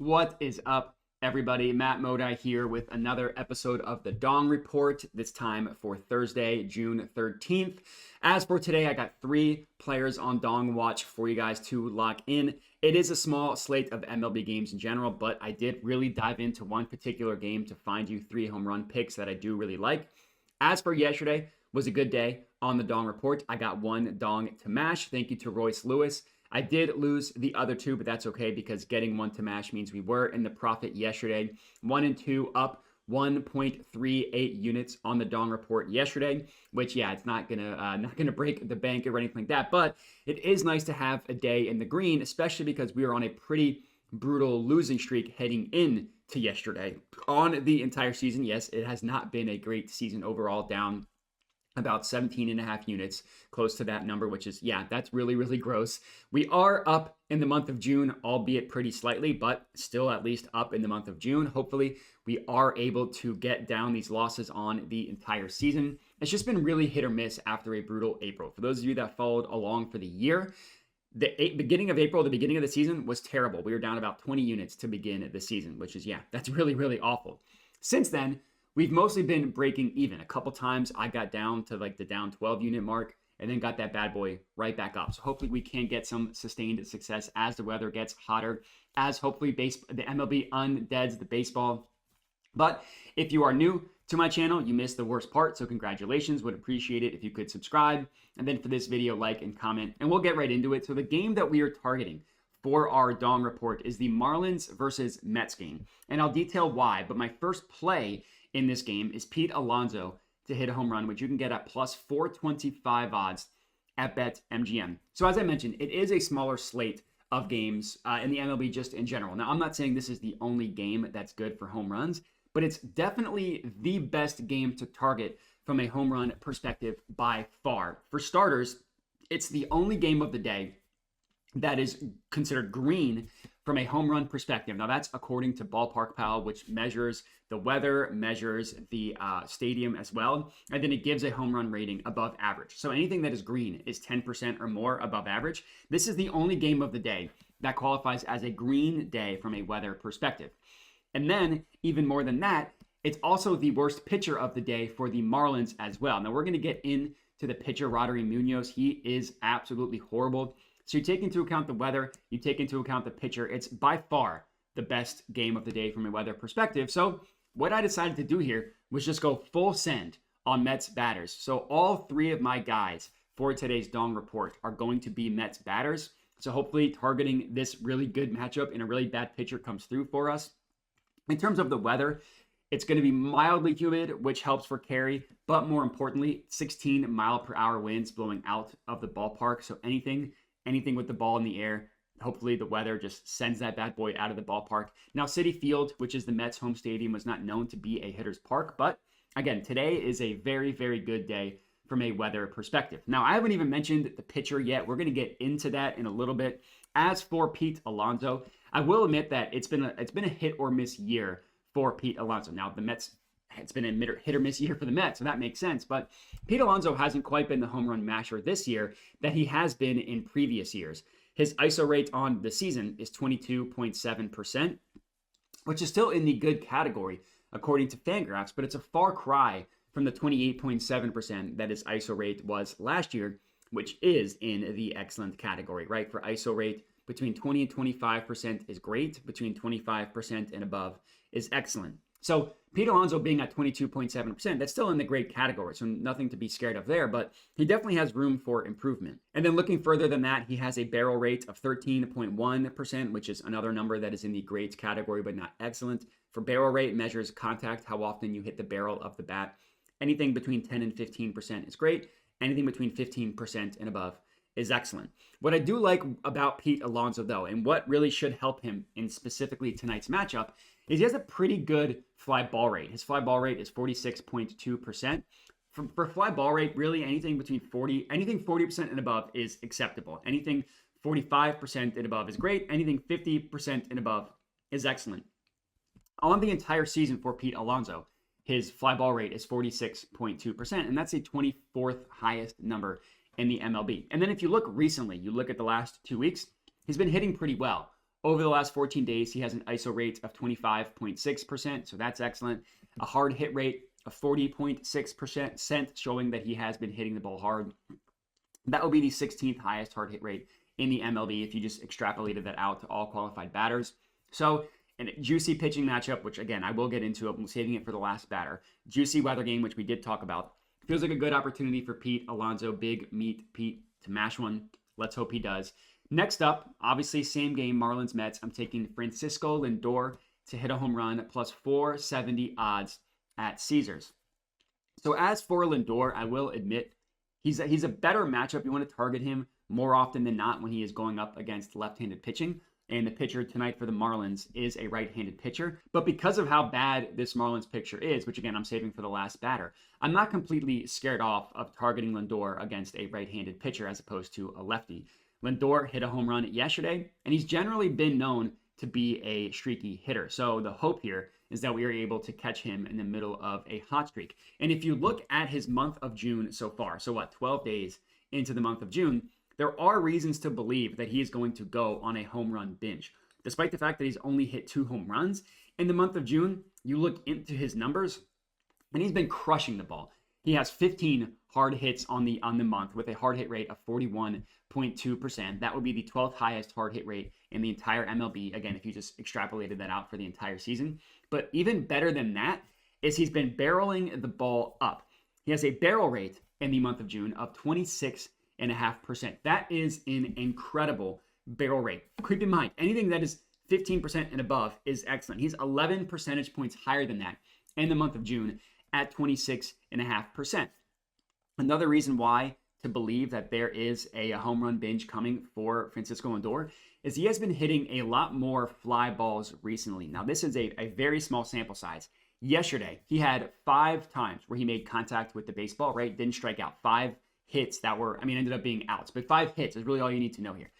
What is up, everybody? Matt Modi here with another episode of the Dong Report, this time for Thursday, June 13th. As for today, I got 3 players on Dong Watch for you guys to lock in. It is a small slate of MLB games in general, but I did really dive into one particular game to find you 3 home run picks that I do really like. As for yesterday, was a good day on the Dong Report. I got 1 Dong to mash. Thank you to Royce Lewis. I did lose the other 2, but that's okay because getting 1 to mash means we were in the profit yesterday. 1 and 2 up 1.38 units on the Dong Report yesterday, which it's not gonna break the bank or anything like that. But it is nice to have a day in the green, especially because we were on a pretty brutal losing streak heading in to yesterday. On the entire season, yes, it has not been a great season overall, down about 17 and a half units, close to that number, which is, that's really, really gross. We are up in the month of June, albeit pretty slightly, but still at least up in the month of June. Hopefully, we are able to get down these losses on the entire season. It's just been really hit or miss after a brutal April. For those of you that followed along for the year, the beginning of April, the beginning of the season was terrible. We were down about 20 units to begin the season, which is, that's really, really awful. Since then, we've mostly been breaking even. A couple times I got down to like the down 12 unit mark and then got that bad boy right back up. So hopefully we can get some sustained success as the weather gets hotter, as hopefully the MLB undeads the baseball. But if you are new to my channel, you missed the worst part. So congratulations, would appreciate it if you could subscribe. And then for this video, like and comment, and we'll get right into it. So the game that we are targeting for our Dong Report is the Marlins versus Mets game. And I'll detail why, but my first play in this game is Pete Alonso to hit a home run, which you can get at plus 425 odds at BetMGM. So as I mentioned, it is a smaller slate of games in the MLB just in general. Now, I'm not saying this is the only game that's good for home runs, but it's definitely the best game to target from a home run perspective by far. For starters, it's the only game of the day that is considered green from a home run perspective. Now, that's according to Ballpark Pal, which measures the weather, measures the stadium as well, and then it gives a home run rating above average. So anything that is green is 10% or more above average. This is the only game of the day that qualifies as a green day from a weather perspective. And then, even more than that, it's also the worst pitcher of the day for the Marlins as well. Now, we're going to get into the pitcher, Roddery Munoz. He is absolutely horrible. So you take into account the weather, you take into account the pitcher. It's by far the best game of the day from a weather perspective. So what I decided to do here was just go full send on Mets batters. So all 3 of my guys for today's Dong Report are going to be Mets batters. So hopefully targeting this really good matchup and a really bad pitcher comes through for us. In terms of the weather, it's going to be mildly humid, which helps for carry, but more importantly, 16 mile per hour winds blowing out of the ballpark. So anything with the ball in the air, hopefully the weather just sends that bad boy out of the ballpark. Now, Citi Field, which is the Mets' home stadium, was not known to be a hitter's park, but again, today is a very, very good day from a weather perspective. Now, I haven't even mentioned the pitcher yet. We're going to get into that in a little bit. As for Pete Alonso, I will admit that it's been a hit or miss year for Pete Alonso. Now, the Mets, it's been a hit or miss year for the Mets, so that makes sense. But Pete Alonso hasn't quite been the home run masher this year that he has been in previous years. His ISO rate on the season is 22.7%, which is still in the good category according to Fangraphs, but it's a far cry from the 28.7% that his ISO rate was last year, which is in the excellent category, right? For ISO rate, between 20 and 25% is great. Between 25% and above is excellent. So Pete Alonso being at 22.7%, that's still in the great category, so nothing to be scared of there, but he definitely has room for improvement. And then looking further than that, he has a barrel rate of 13.1%, which is another number that is in the great category, but not excellent. For barrel rate, measures contact, how often you hit the barrel of the bat. Anything between 10 and 15% is great. Anything between 15% and above is excellent. What I do like about Pete Alonso, though, and what really should help him in specifically tonight's matchup, is he has a pretty good fly ball rate. His fly ball rate is 46.2%. For fly ball rate, really anything 40% and above is acceptable. Anything 45% and above is great. Anything 50% and above is excellent. On the entire season for Pete Alonso, his fly ball rate is 46.2%, and that's a 24th highest number in the MLB. And then if you look recently, you look at the last 2 weeks, he's been hitting pretty well. Over the last 14 days, he has an ISO rate of 25.6%, so that's excellent. A hard hit rate of 40.6%, showing that he has been hitting the ball hard. That would be the 16th highest hard hit rate in the MLB if you just extrapolated that out to all qualified batters. So, a juicy pitching matchup, which again, I will get into it. I'm saving it for the last batter. Juicy weather game, which we did talk about. Feels like a good opportunity for Pete Alonso, big meat Pete, to mash one. Let's hope he does. Next up, obviously, same game, Marlins Mets. I'm taking Francisco Lindor to hit a home run plus 470 odds at Caesars. So as for Lindor, I will admit he's a better matchup. You want to target him more often than not when he is going up against left-handed pitching. And the pitcher tonight for the Marlins is a right-handed pitcher. But because of how bad this Marlins pitcher is, which again, I'm saving for the last batter, I'm not completely scared off of targeting Lindor against a right-handed pitcher as opposed to a lefty. Lindor hit a home run yesterday, and he's generally been known to be a streaky hitter. So the hope here is that we are able to catch him in the middle of a hot streak. And if you look at his month of June so far, so 12 days into the month of June, there are reasons to believe that he is going to go on a home run binge. Despite the fact that he's only hit 2 home runs in the month of June, you look into his numbers, and he's been crushing the ball. He has 15 hard hits on the month with a hard hit rate of 41.2%. That would be the 12th highest hard hit rate in the entire MLB. Again, if you just extrapolated that out for the entire season. But even better than that is he's been barreling the ball up. He has a barrel rate in the month of June of 26.5%. That is an incredible barrel rate. Keep in mind, anything that is 15% and above is excellent. He's 11 percentage points higher than that in the month of June at 26.5%. Another reason why to believe that there is a home run binge coming for Francisco Lindor is he has been hitting a lot more fly balls recently. Now, this is a very small sample size. Yesterday, he had 5 times where he made contact with the baseball, right? Didn't strike out. 5 hits that were, ended up being outs, but 5 hits is really all you need to know here.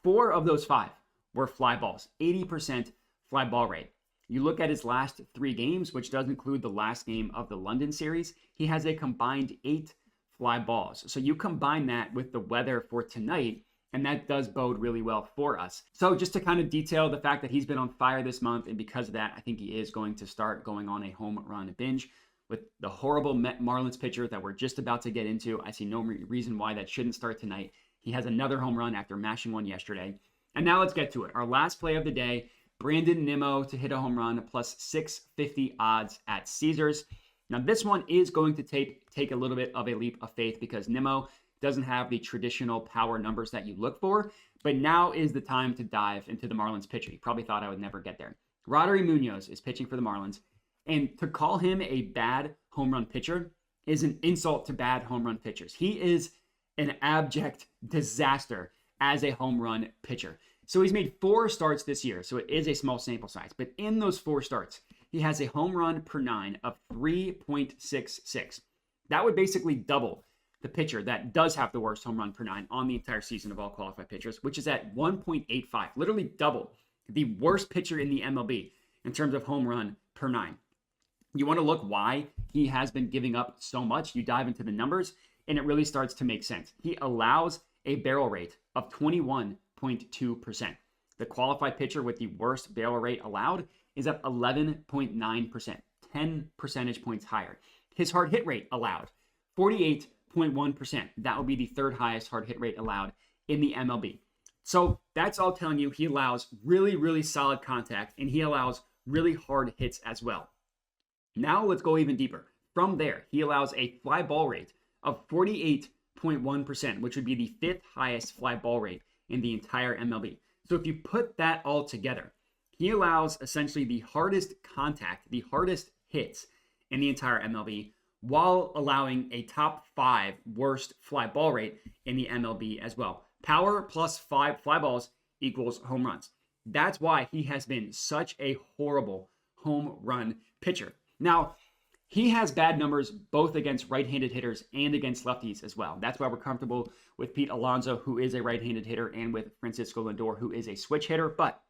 4 of those 5 were fly balls, 80% fly ball rate. You look at his last 3 games, which does include the last game of the London series, he has a combined 8 fly balls. So you combine that with the weather for tonight, and that does bode really well for us. So just to kind of detail the fact that he's been on fire this month, and because of that, I think he is going to start going on a home run binge. With the horrible Marlins pitcher that we're just about to get into, I see no reason why that shouldn't start tonight. He has another home run after mashing one yesterday. And now let's get to it. Our last play of the day, Brandon Nimmo to hit a home run plus 650 odds at Caesars. Now this one is going to take a little bit of a leap of faith because Nimmo doesn't have the traditional power numbers that you look for, but now is the time to dive into the Marlins pitcher. You probably thought I would never get there. Roddery Munoz is pitching for the Marlins, and to call him a bad home run pitcher is an insult to bad home run pitchers. He is an abject disaster as a home run pitcher. So he's made 4 starts this year, so it is a small sample size, but in those 4 starts, he has a home run per 9 of 3.66. That would basically double the pitcher that does have the worst home run per 9 on the entire season of all qualified pitchers, which is at 1.85, literally double the worst pitcher in the MLB in terms of home run per 9. You want to look why he has been giving up so much. You dive into the numbers, and it really starts to make sense. He allows a barrel rate of 21.2%. The qualified pitcher with the worst barrel rate allowed is at 11.9%, 10 percentage points higher. His hard hit rate allowed, 48.1%. That would be the 3rd highest hard hit rate allowed in the MLB. So that's all telling you he allows really, really solid contact, and he allows really hard hits as well. Now let's go even deeper. From there, he allows a fly ball rate of 48.1%, which would be the 5th highest fly ball rate in the entire MLB. So if you put that all together, he allows essentially the hardest contact, the hardest hits in the entire MLB, while allowing a top 5 worst fly ball rate in the MLB as well. Power plus 5 fly balls equals home runs. That's why he has been such a horrible home run pitcher. Now, he has bad numbers both against right-handed hitters and against lefties as well. That's why we're comfortable with Pete Alonso, who is a right-handed hitter, and with Francisco Lindor, who is a switch hitter. But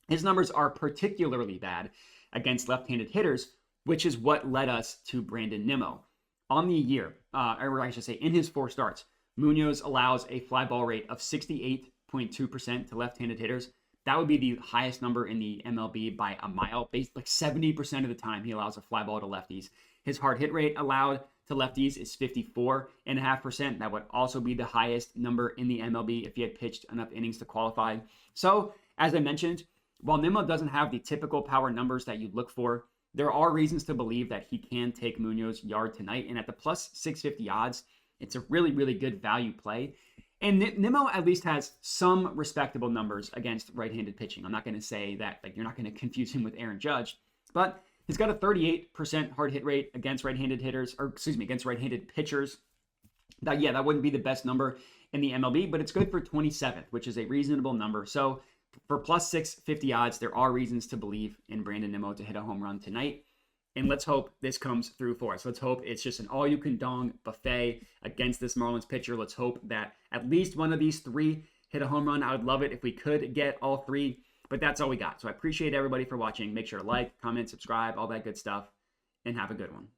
his numbers are particularly bad against left-handed hitters, which is what led us to Brandon Nimmo. On the year, or I should say in his 4 starts, Munoz allows a fly ball rate of 68.2% to left-handed hitters, That would be the highest number in the MLB by a mile. Like 70% of the time, he allows a fly ball to lefties. His hard hit rate allowed to lefties is 54.5%. That would also be the highest number in the MLB if he had pitched enough innings to qualify. So, as I mentioned, while Nimmo doesn't have the typical power numbers that you look for, there are reasons to believe that he can take Munoz yard tonight. And at the plus 650 odds, it's a really, really good value play. And Nimmo at least has some respectable numbers against right-handed pitching. I'm not going to say that like you're not going to confuse him with Aaron Judge, but he's got a 38% hard hit rate against right-handed hitters, or excuse me, against right-handed pitchers. That wouldn't be the best number in the MLB, but it's good for 27th, which is a reasonable number. So for plus 650 odds, there are reasons to believe in Brandon Nimmo to hit a home run tonight. And let's hope this comes through for us. Let's hope it's just an all-you-can-dong buffet against this Marlins pitcher. Let's hope that at least one of these three hit a home run. I would love it if we could get all three, but that's all we got. So I appreciate everybody for watching. Make sure to like, comment, subscribe, all that good stuff, and have a good one.